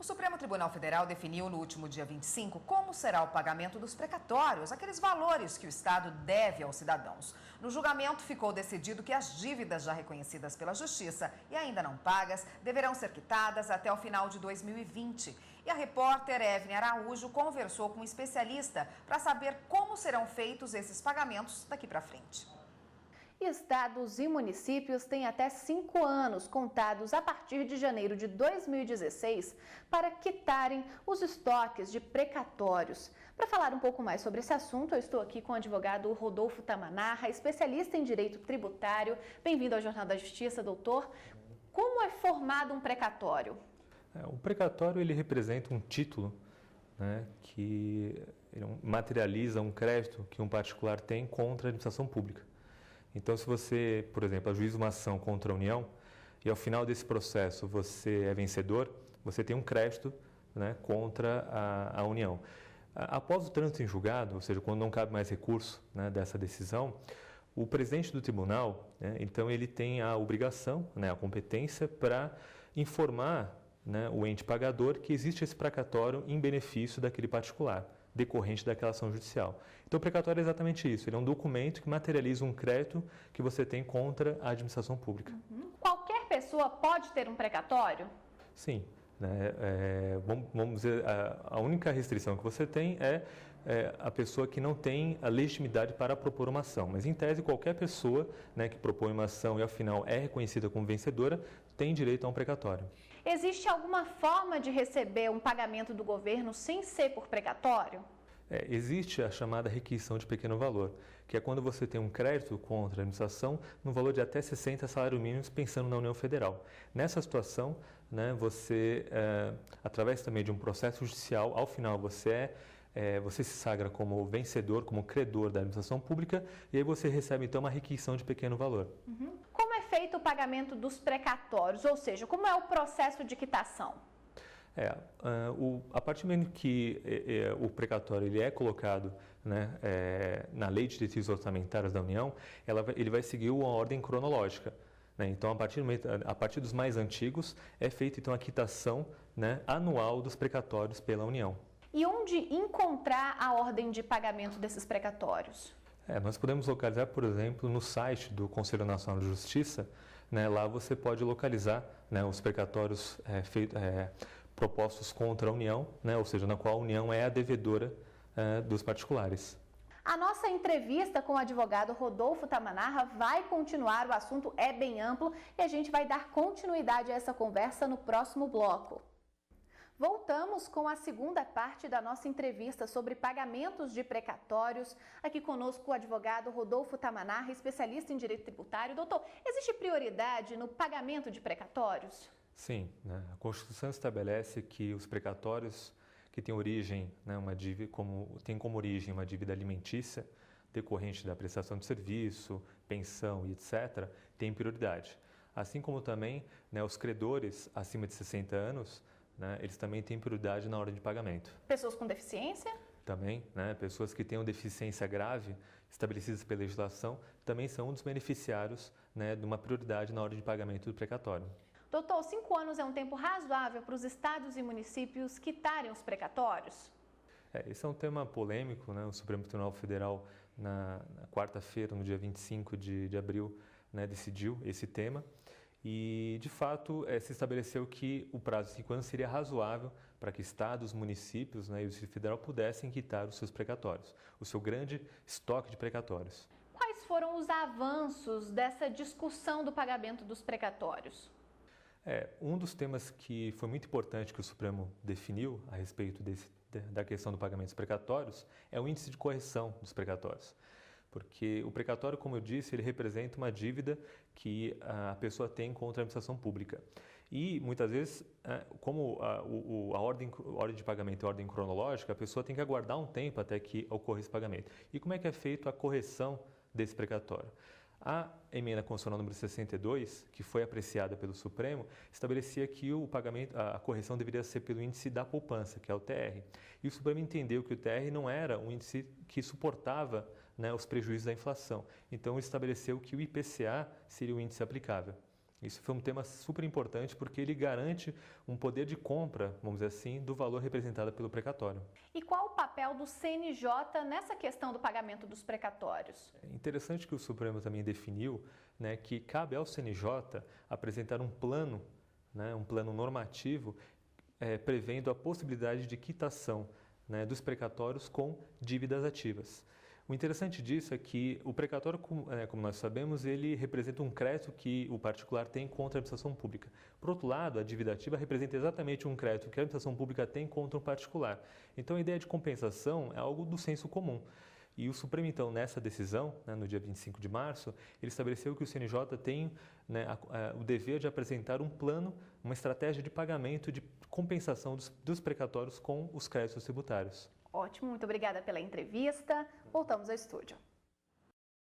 O Supremo Tribunal Federal definiu no último dia 25 como será o pagamento dos precatórios, aqueles valores que o Estado deve aos cidadãos. No julgamento, ficou decidido que as dívidas já reconhecidas pela Justiça e ainda não pagas deverão ser quitadas até o final de 2020. E a repórter Evne Araújo conversou com um especialista para saber como serão feitos esses pagamentos daqui para frente. Estados e municípios têm até 5 anos contados a partir de janeiro de 2016 para quitarem os estoques de precatórios. Para falar um pouco mais sobre esse assunto, eu estou aqui com o advogado Rodolfo Tamanarra, especialista em direito tributário. Bem-vindo ao Jornal da Justiça, doutor. Como é formado um precatório? O precatório ele representa um título, né, que materializa um crédito que um particular tem contra a administração pública. Então, se você, por exemplo, ajuiza uma ação contra a União e ao final desse processo você é vencedor, você tem um crédito, né, contra a União. Após o trânsito em julgado, ou seja, quando não cabe mais recurso, né, dessa decisão, o presidente do tribunal, né, então ele tem a obrigação, né, a competência para informar, né, o ente pagador que existe esse precatório em benefício daquele particular, decorrente daquela ação judicial. Então, o precatório é exatamente isso, ele é um documento que materializa um crédito que você tem contra a administração pública. Qualquer pessoa pode ter um precatório? Sim. Né? Vamos dizer, a única restrição que você tem é a pessoa que não tem a legitimidade para propor uma ação. Mas, em tese, qualquer pessoa, né, que propõe uma ação e, ao final, é reconhecida como vencedora, tem direito a um precatório. Existe alguma forma de receber um pagamento do governo sem ser por precatório? Existe a chamada requisição de pequeno valor, que é quando você tem um crédito contra a administração no valor de até 60 salários mínimos, pensando na União Federal. Nessa situação, né, você, através também de um processo judicial, ao final você se sagra como vencedor, como credor da administração pública, e aí você recebe então uma requisição de pequeno valor. Como é feito o pagamento dos precatórios, ou seja, como é o processo de quitação? A partir do momento que o precatório ele é colocado, né, na Lei de Diretrizes Orçamentárias da União, ele vai seguir uma ordem cronológica. Né? Então, a partir dos mais antigos, é feita então a quitação, né, anual dos precatórios pela União. E onde encontrar a ordem de pagamento desses precatórios? Nós podemos localizar, por exemplo, no site do Conselho Nacional de Justiça. Né, lá você pode localizar, né, os precatórios propostos contra a União, né, ou seja, na qual a União é a devedora dos particulares. A nossa entrevista com o advogado Rodolfo Tamanarra vai continuar, o assunto é bem amplo e a gente vai dar continuidade a essa conversa no próximo bloco. Voltamos com a segunda parte da nossa entrevista sobre pagamentos de precatórios. Aqui conosco o advogado Rodolfo Tamanarra, especialista em direito tributário. Doutor, existe prioridade no pagamento de precatórios? Sim, né? A Constituição estabelece que os precatórios que têm origem, né, tem como origem uma dívida alimentícia decorrente da prestação de serviço, pensão e etc., têm prioridade. Assim como também, né, os credores acima de 60 anos, né, eles também têm prioridade na hora de pagamento. Pessoas com deficiência? Também, né, pessoas que tenham deficiência grave estabelecidas pela legislação também são um dos beneficiários, né, de uma prioridade na hora de pagamento do precatório. Doutor, 5 anos é um tempo razoável para os estados e municípios quitarem os precatórios? Esse é um tema polêmico, né? O Supremo Tribunal Federal, na quarta-feira, no dia 25 de abril, né, decidiu esse tema. E, de fato, se estabeleceu que o prazo de 5 anos seria razoável para que estados, municípios, né, e o Distrito Federal pudessem quitar os seus precatórios, o seu grande estoque de precatórios. Quais foram os avanços dessa discussão do pagamento dos precatórios? Um dos temas que foi muito importante que o Supremo definiu a respeito da questão do pagamento dos precatórios é o índice de correção dos precatórios. Porque o precatório, como eu disse, ele representa uma dívida que a pessoa tem contra a administração pública. E, muitas vezes, como a ordem de pagamento é ordem cronológica, a pessoa tem que aguardar um tempo até que ocorra esse pagamento. E como é que é feita a correção desse precatório? A emenda constitucional número 62, que foi apreciada pelo Supremo, estabelecia que o pagamento, a correção deveria ser pelo índice da poupança, que é o TR. E o Supremo entendeu que o TR não era um índice que suportava, né, os prejuízos da inflação. Então, estabeleceu que o IPCA seria o índice aplicável. Isso foi um tema super importante porque ele garante um poder de compra, vamos dizer assim, do valor representado pelo precatório. E qual o papel do CNJ nessa questão do pagamento dos precatórios? É interessante que o Supremo também definiu, né, que cabe ao CNJ apresentar um plano, né, um plano normativo, prevendo a possibilidade de quitação, né, dos precatórios com dívidas ativas. O interessante disso é que o precatório, como nós sabemos, ele representa um crédito que o particular tem contra a administração pública. Por outro lado, a dívida ativa representa exatamente um crédito que a administração pública tem contra um particular. Então, a ideia de compensação é algo do senso comum. E o Supremo, então, nessa decisão, né, no dia 25 de março, ele estabeleceu que o CNJ tem, né, o dever de apresentar um plano, uma estratégia de pagamento, de compensação dos precatórios com os créditos tributários. Ótimo, muito obrigada pela entrevista. Voltamos ao estúdio.